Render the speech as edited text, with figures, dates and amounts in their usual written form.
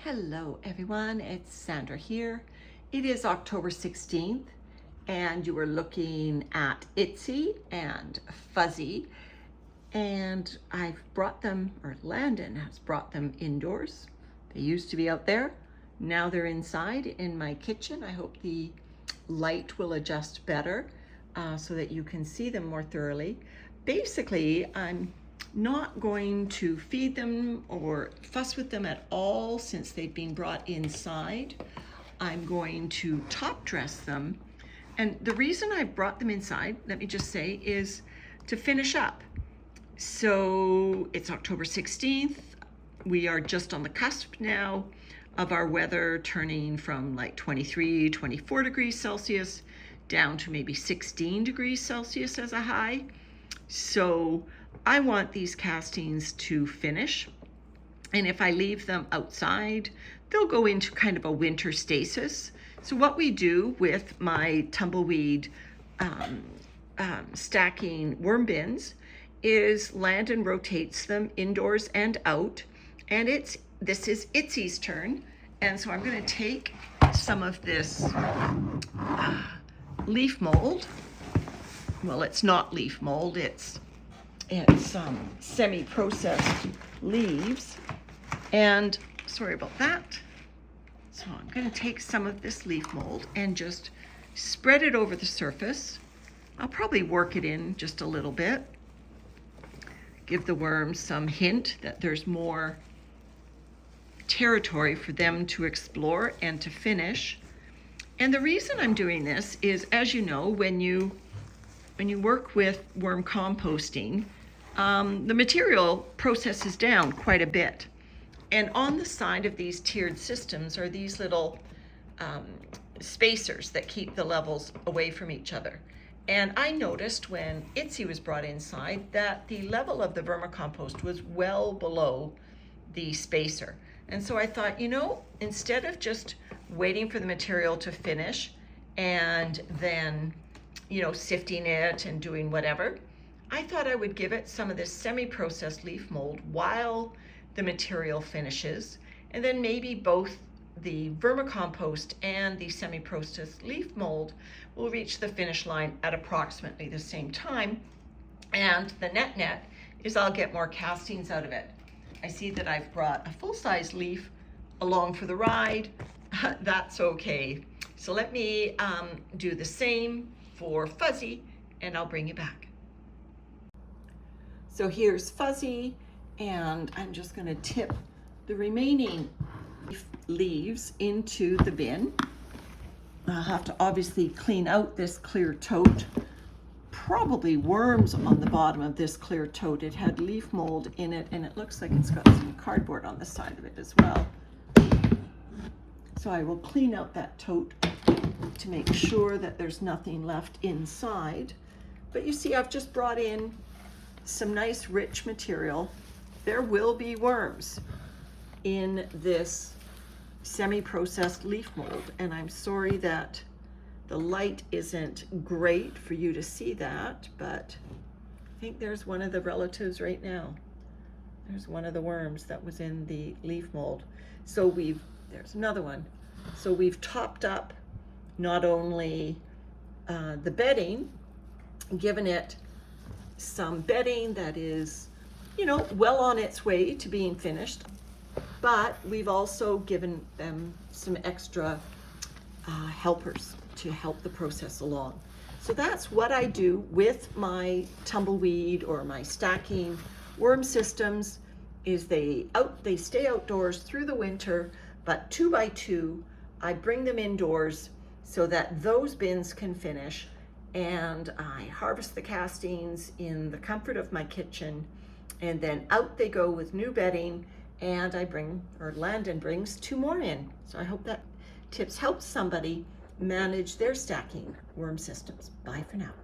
Hello everyone, it's Sandra here. It is October 16th and you are looking at Itsy and Fuzzy, and I've brought them, or Landon has brought them indoors. They used to be out there. Now they're inside in my kitchen. I hope the light will adjust better so that you can see them more thoroughly. Basically, I'm not going to feed them or fuss with them at all since they've been brought inside. I'm going to top dress them. And the reason I brought them inside, let me just say, is to finish up. So it's October 16th. We are just on the cusp now of our weather turning from like 23, 24 degrees Celsius down to maybe 16 degrees Celsius as a high. So I want these castings to finish, and if I leave them outside, they'll go into kind of a winter stasis. So what we do with my tumbleweed stacking worm bins is Landon rotates them indoors and out, and this is Itsy's turn. And so I'm going to take some of this leaf mold. Well, it's not leaf mold, it's semi-processed leaves, and sorry about that. So I'm going to take some of this leaf mold and just spread it over the surface. I'll probably work it in just a little bit, give the worms some hint that there's more territory for them to explore and to finish. And the reason I'm doing this is, as you know, when you work with worm composting, the material processes down quite a bit. And on the side of these tiered systems are these little spacers that keep the levels away from each other. And I noticed when Itsy was brought inside that the level of the vermicompost was well below the spacer. And so I thought, instead of just waiting for the material to finish and then sifting it and doing whatever, I thought I would give it some of this semi-processed leaf mold while the material finishes, and then maybe both the vermicompost and the semi-processed leaf mold will reach the finish line at approximately the same time, and the net is I'll get more castings out of it. I see that I've brought a full-size leaf along for the ride. That's okay. So let me do the same for Fuzzy, and I'll bring you back. So here's Fuzzy, and I'm just going to tip the remaining leaves into the bin. I'll have to obviously clean out this clear tote. Probably worms on the bottom of this clear tote. It had leaf mold in it, and it looks like it's got some cardboard on the side of it as well. So I will clean out that tote to make sure that there's nothing left inside. But you see, I've just brought in some nice rich material. There will be worms in this semi-processed leaf mold, and I'm sorry that the light isn't great for you to see that, but I think there's one of the relatives right now. There's one of the worms that was in the leaf mold. So there's another one. So we've topped up not only the bedding, given it some bedding that is, well on its way to being finished, but we've also given them some extra helpers to help the process along. So that's what I do with my tumbleweed or my stacking worm systems, is they stay outdoors through the winter, but 2 by 2, I bring them indoors so that those bins can finish, and I harvest the castings in the comfort of my kitchen, and then out they go with new bedding, and Landon brings 2 more in. So I hope that tips help somebody manage their stacking worm systems. Bye for now.